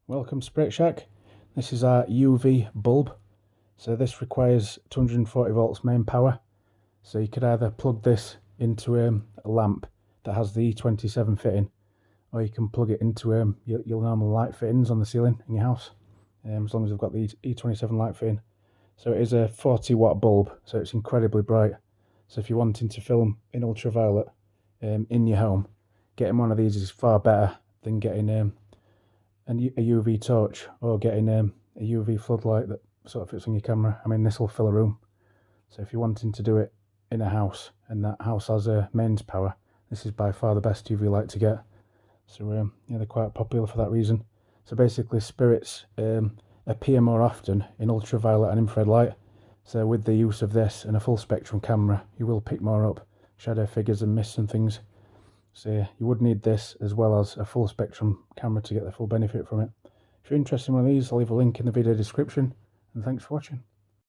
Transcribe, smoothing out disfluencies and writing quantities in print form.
Welcome Spirit Shack. This is our UV bulb. So this requires 240 volts main power. So you could either plug this into a lamp that has the E27 fitting, or you can plug it into your normal light fittings on the ceiling in your house, as long as you've got the E27 light fitting. So it is a 40-watt bulb, so it's incredibly bright. So if you're wanting to film in ultraviolet in your home, getting one of these is far better than getting a UV torch or getting a UV floodlight that sort of fits on your camera. I mean, this will fill a room. So if you're wanting to do it in a house and that house has a mains power, this is by far the best UV light to get. So yeah, they're quite popular for that reason. So basically, spirits appear more often in ultraviolet and infrared light. So with the use of this and a full spectrum camera, you will pick more up shadow figures and mists and things. So you would need this as well as a full spectrum camera to get the full benefit from it. If you're interested in one of these, I'll leave a link in the video description, and thanks for watching.